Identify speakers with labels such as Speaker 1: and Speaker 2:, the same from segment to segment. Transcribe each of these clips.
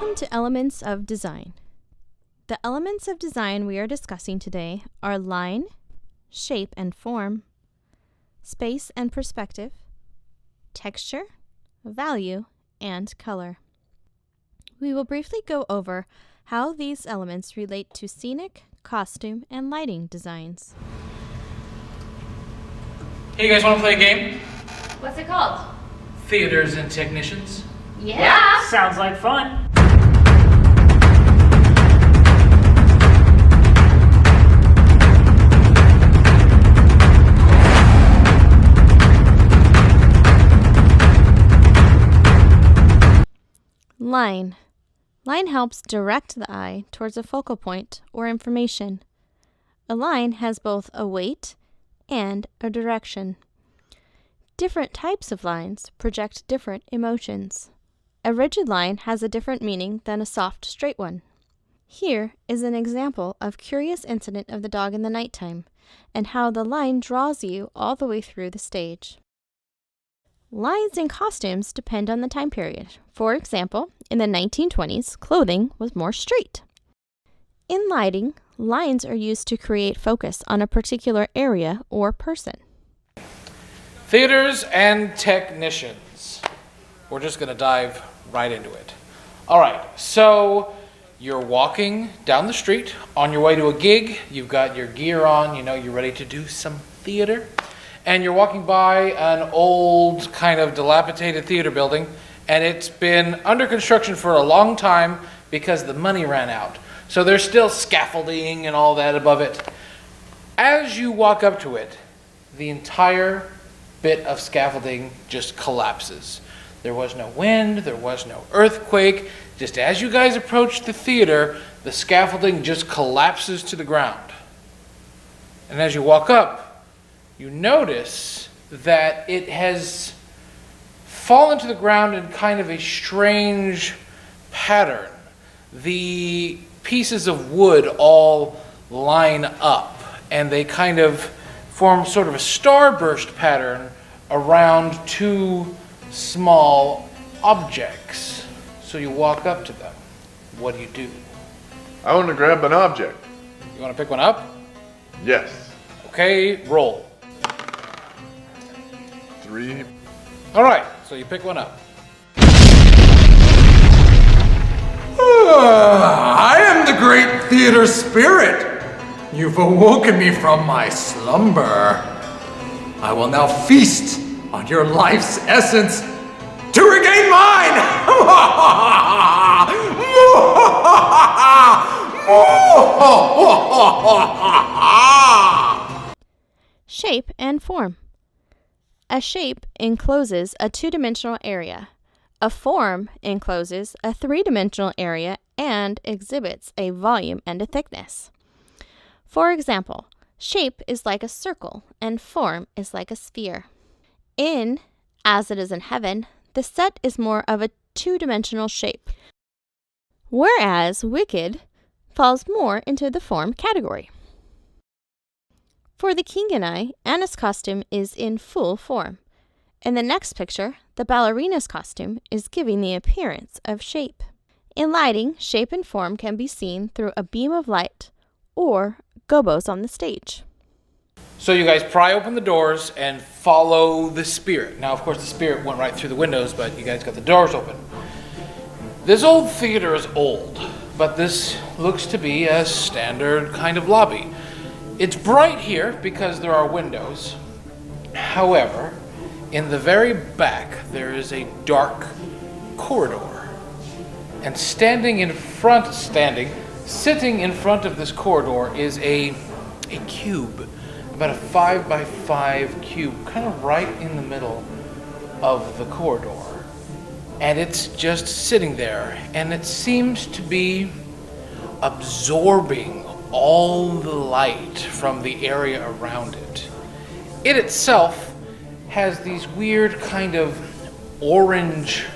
Speaker 1: Welcome to Elements of Design. The elements of design we are discussing today are line, shape and form, space and perspective, texture, value, and color. We will briefly go over how these elements relate to scenic, costume, and lighting designs.
Speaker 2: Hey, you guys want to play a game?
Speaker 3: What's it called?
Speaker 2: Theaters and Technicians.
Speaker 3: Yeah.
Speaker 4: Sounds like fun.
Speaker 1: Line. Line helps direct the eye towards a focal point or information. A line has both a weight and a direction. Different types of lines project different emotions. A rigid line has a different meaning than a soft, straight one. Here is an example of Curious Incident of the Dog in the Nighttime and how the line draws you all the way through the stage. Lines in costumes depend on the time period. For example, in the 1920s, clothing was more straight. In lighting, lines are used to create focus on a particular area or person.
Speaker 2: Theaters and Technicians. We're just going to dive right into it. All right, so you're walking down the street on your way to a gig. You've got your gear on, you know you're ready to do some theater. And you're walking by an old, kind of dilapidated theater building, and it's been under construction for a long time because the money ran out. So there's still scaffolding and all that above it. As you walk up to it, the entire bit of scaffolding just collapses. There was no wind, there was no earthquake. Just as you guys approach the theater, the scaffolding just collapses to the ground. And as you walk up, you notice that it has fallen to the ground in kind of a strange pattern. The pieces of wood all line up, and they kind of form sort of a starburst pattern around two small objects. So you walk up to them. What do?
Speaker 5: I want to grab an object.
Speaker 2: You want to pick one up?
Speaker 5: Yes.
Speaker 2: Okay, roll.
Speaker 5: 3.
Speaker 2: All right, so you pick one up.
Speaker 6: I am the great theater spirit. You've awoken me from my slumber. I will now feast on your life's essence to regain mine.
Speaker 1: Shape and form. A shape encloses a two-dimensional area. A form encloses a three-dimensional area and exhibits a volume and a thickness. For example, shape is like a circle and form is like a sphere. In As It Is in Heaven, the set is more of a two-dimensional shape, whereas Wicked falls more into the form category. For The King and I, Anna's costume is in full form. In the next picture, the ballerina's costume is giving the appearance of shape. In lighting, shape and form can be seen through a beam of light or gobos on the stage.
Speaker 2: So you guys pry open the doors and follow the spirit. Now, of course, the spirit went right through the windows, but you guys got the doors open. This old theater is old, but this looks to be a standard kind of lobby. It's bright here because there are windows. However, in the very back, there is a dark corridor. And sitting in front of this corridor is a cube, about a 5x5 cube, kind of right in the middle of the corridor. And it's just sitting there, and it seems to be absorbing all the light from the area around it. It itself has these weird kind of orange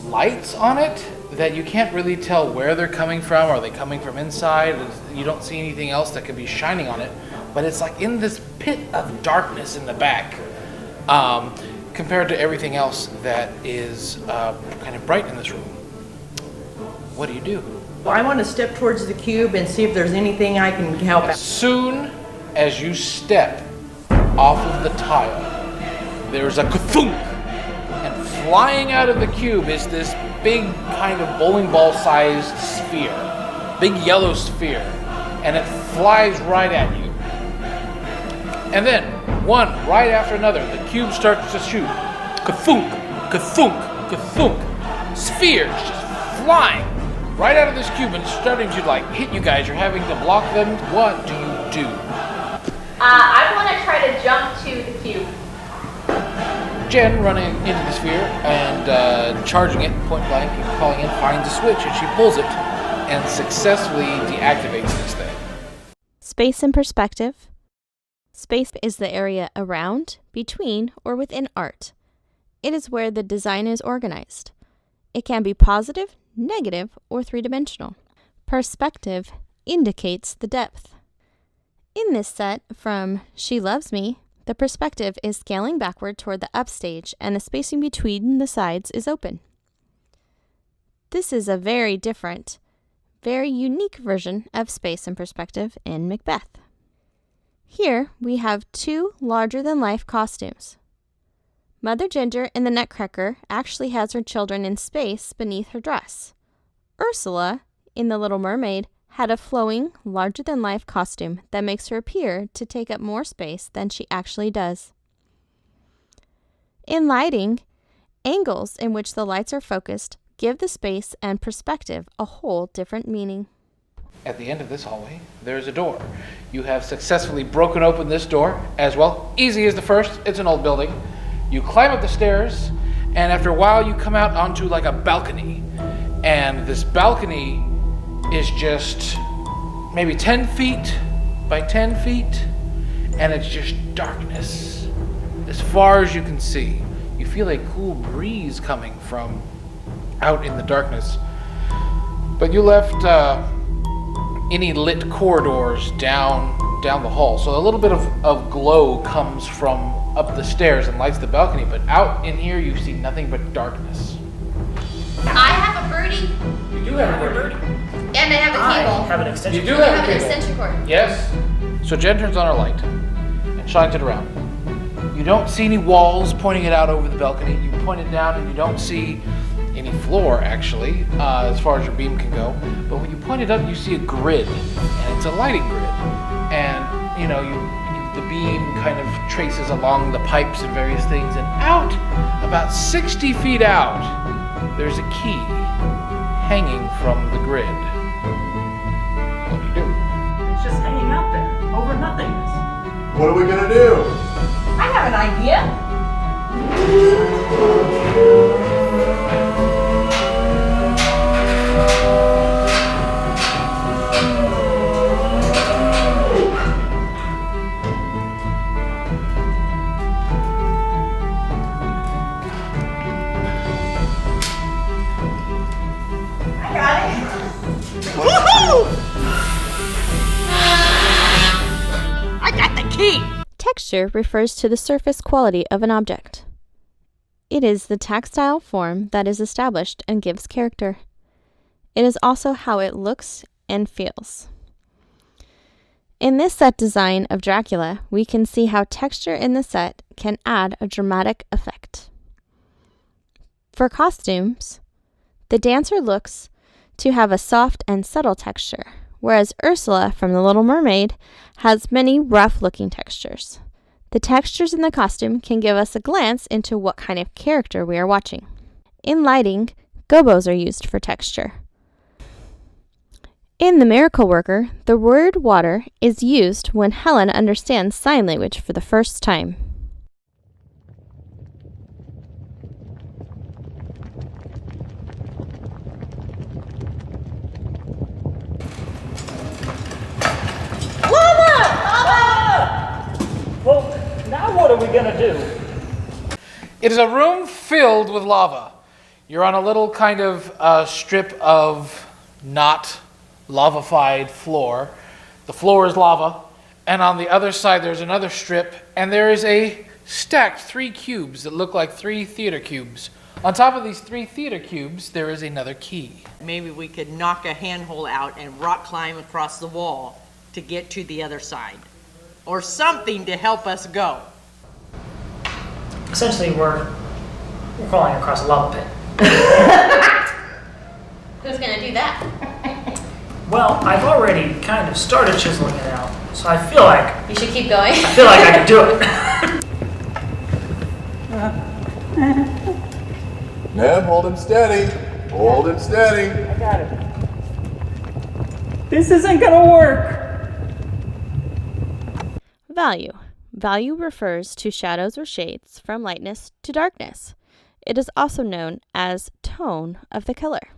Speaker 2: lights on it that you can't really tell where they're coming from. Are they coming from inside? You don't see anything else that could be shining on it, but it's like in this pit of darkness in the back, compared to everything else that is kind of bright in this room. what do you do?
Speaker 4: I want to step towards the cube and see if there's anything I can help
Speaker 2: As
Speaker 4: out.
Speaker 2: soon as you step off of the tile, there's a kathunk, and flying out of the cube is this big kind of bowling ball sized sphere, big yellow sphere, and it flies right at you. And then, one right after another, the cube starts to shoot. Kathunk, kathunk, kathunk. Spheres just flying right out of this cube and starting to like hit you guys. You're having to block them. What do you do?
Speaker 3: I want to try to jump to the cube.
Speaker 2: Jen, running into the sphere and charging it point blank and calling in, finds a switch and she pulls it and successfully deactivates this thing.
Speaker 1: Space and perspective. Space is the area around, between, or within art. It is where the design is organized. It can be positive, negative, or three-dimensional. Perspective indicates the depth. In this set from She Loves Me, the perspective is scaling backward toward the upstage and the spacing between the sides is open. This is a very different, very unique version of space and perspective in Macbeth. Here we have two larger-than-life costumes. Mother Ginger in the Nutcracker actually has her children in space beneath her dress. Ursula in The Little Mermaid had a flowing, larger-than-life costume that makes her appear to take up more space than she actually does. In lighting, angles in which the lights are focused give the space and perspective a whole different meaning.
Speaker 2: At the end of this hallway, there is a door. You have successfully broken open this door as well. Easy as the first. It's an old building. You climb up the stairs, and after a while you come out onto like a balcony. And this balcony is just maybe 10 feet by 10 feet, and it's just darkness as far as you can see. You feel a cool breeze coming from out in the darkness, but you left any lit corridors down the hall, so a little bit of glow comes from up the stairs and lights the balcony, but out in here you see nothing but darkness.
Speaker 3: I have a birdie,
Speaker 2: You do have a birdie.
Speaker 3: and I have a cable.
Speaker 7: Have an extension.
Speaker 2: You do
Speaker 3: I
Speaker 2: have
Speaker 3: have
Speaker 2: a
Speaker 3: an
Speaker 2: cable.
Speaker 3: extension cord.
Speaker 2: Yes. So Jen turns on her light and shines it around. You don't see any walls pointing it out over the balcony. You point it down and you don't see any floor actually, as far as your beam can go. But when you point it up, you see a grid, and it's a lighting grid. And you know, the beam kind of traces along the pipes and various things. And out, about 60 feet out, there's a key hanging from the grid. What do you do?
Speaker 7: It's just hanging out there over nothingness.
Speaker 5: What are we gonna do?
Speaker 4: I have an idea. I got it. Woohoo! I got the key.
Speaker 1: Texture refers to the surface quality of an object. It is the tactile form that is established and gives character. It is also how it looks and feels. In this set design of Dracula, we can see how texture in the set can add a dramatic effect. For costumes, the dancer looks to have a soft and subtle texture, whereas Ursula from The Little Mermaid has many rough-looking textures. The textures in the costume can give us a glance into what kind of character we are watching. In lighting, gobos are used for texture. In The Miracle Worker, the word water is used when Helen understands sign language for the first time.
Speaker 7: Well, now what are we gonna do?
Speaker 2: It is a room filled with lava. You're on a little kind of strip of not lavafied floor. The floor is lava, and on the other side there's another strip, and there is a stacked 3 cubes that look like 3 theater cubes On top of these 3 theater cubes, there is another key.
Speaker 4: Maybe we could knock a handhole out and rock climb across the wall to get to the other side. Or something to help us go.
Speaker 7: Essentially, we're crawling across a lava pit.
Speaker 3: Who's gonna do that?
Speaker 7: Well, I've already kind of started chiseling it out, so I feel like
Speaker 3: You should keep going.
Speaker 7: I can do it.
Speaker 5: Neb, hold him steady. Hold him steady.
Speaker 7: I got it. This isn't gonna work.
Speaker 1: Value. Value refers to shadows or shades from lightness to darkness. It is also known as tone of the color.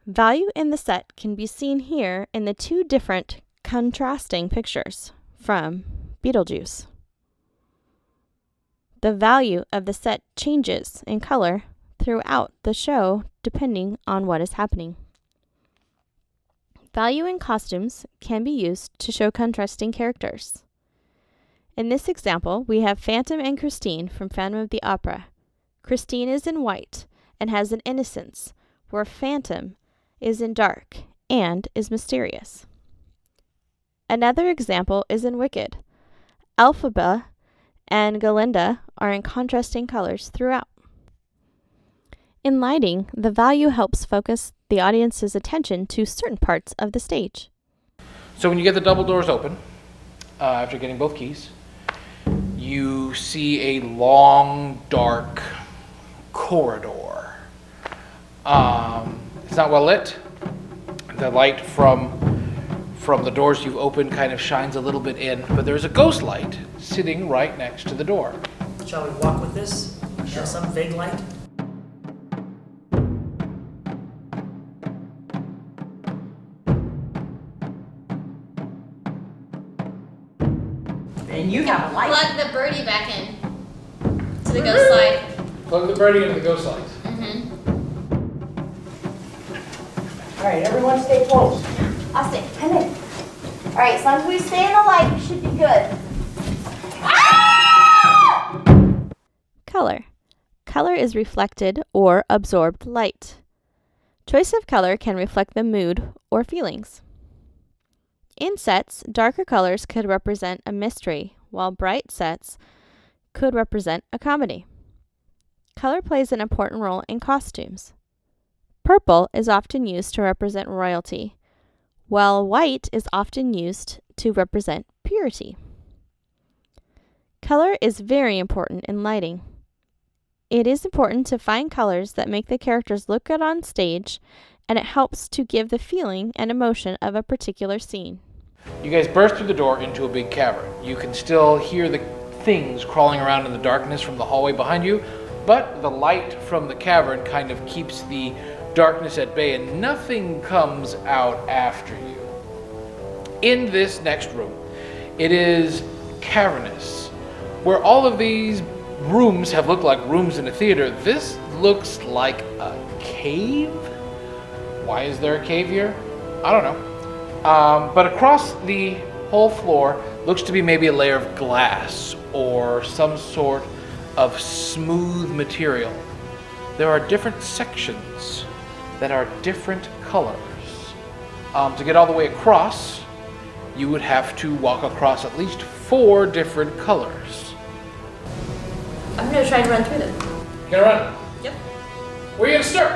Speaker 1: Value in the set can be seen here in the 2 different contrasting pictures from Beetlejuice. The value of the set changes in color throughout the show depending on what is happening. Value in costumes can be used to show contrasting characters. In this example, we have Phantom and Christine from Phantom of the Opera. Christine is in white and has an innocence, where Phantom is in dark and is mysterious. Another example is in Wicked. Elphaba and Galinda are in contrasting colors throughout. In lighting, the value helps focus the audience's attention to certain parts of the stage.
Speaker 2: So when you get the double doors open, after getting both keys, you see a long, dark corridor. It's not well lit. The light from the doors you've opened kind of shines a little bit in, but there's a ghost light sitting right next to the door.
Speaker 7: Shall we walk with this? Sure. Some vague light?
Speaker 4: And you have a light.
Speaker 3: Plug the birdie back in to the ghost slide.
Speaker 2: Plug the birdie into the ghost light.
Speaker 7: All right, everyone stay close.
Speaker 3: I'll stay. Come in. All right, as long as we stay in the light, we should be good.
Speaker 1: Color. Color is reflected or absorbed light. Choice of color can reflect the mood or feelings. In sets, darker colors could represent a mystery, while bright sets could represent a comedy. Color plays an important role in costumes. Purple is often used to represent royalty, while white is often used to represent purity. Color is very important in lighting. It is important to find colors that make the characters look good on stage, and it helps to give the feeling and emotion of a particular scene.
Speaker 2: You guys burst through the door into a big cavern. You can still hear the things crawling around in the darkness from the hallway behind you, but the light from the cavern kind of keeps the darkness at bay and nothing comes out after you. In this next room, it is cavernous. Where all of these rooms have looked like rooms in a theater, this looks like a cave. Why is there a cave here? I don't know. But across the whole floor looks to be maybe a layer of glass or some sort of smooth material. There are different sections that are different colors. To get all the way across, you would have to walk across at least 4 different colors.
Speaker 3: I'm gonna try to run through them.
Speaker 2: You gonna run?
Speaker 3: Yep.
Speaker 2: Where are you gonna start?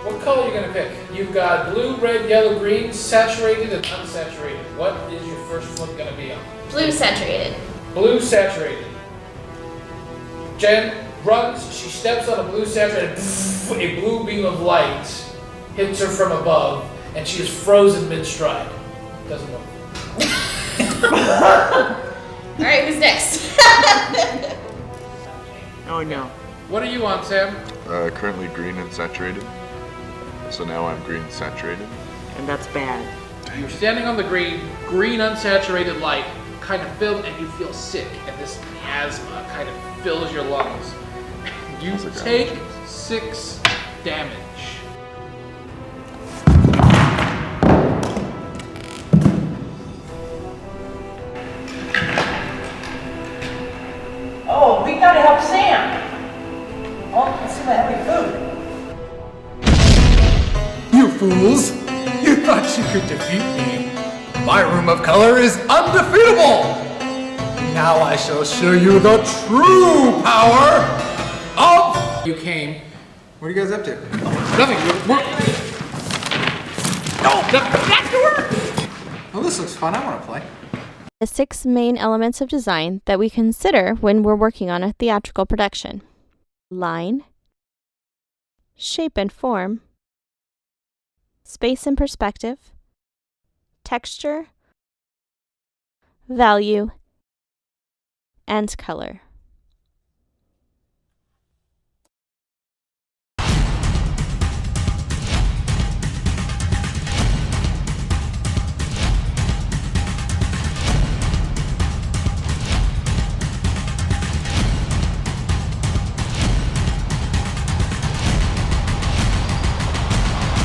Speaker 2: What color are you gonna pick? You've got blue, red, yellow, green, saturated, and unsaturated. What is your first foot gonna be on?
Speaker 3: Blue saturated.
Speaker 2: Blue saturated. Jen runs, she steps on a blue saturated, a blue beam of light hits her from above, and she is frozen mid-stride. Doesn't work.
Speaker 3: All right, who's next?
Speaker 4: Oh no.
Speaker 2: What are you on, Sam?
Speaker 5: Currently green and saturated. So now I'm green saturated.
Speaker 4: And that's bad.
Speaker 2: You're standing on the green unsaturated light, kind of filled, and you feel sick, and this asthma kind of fills your lungs. You take 6 damage.
Speaker 7: Oh, we gotta help
Speaker 4: Sam. Oh, let's see if I have any food.
Speaker 6: You fools! You thought you could defeat me. My room of color is undefeatable! Now I shall show you the true power of...
Speaker 2: You came.
Speaker 6: What are you guys up to?
Speaker 2: Nothing.
Speaker 6: Well, this looks fun. I want to play.
Speaker 1: The 6 main elements of design that we consider when we're working on a theatrical production: line, shape and form, space and perspective, texture, value, and color.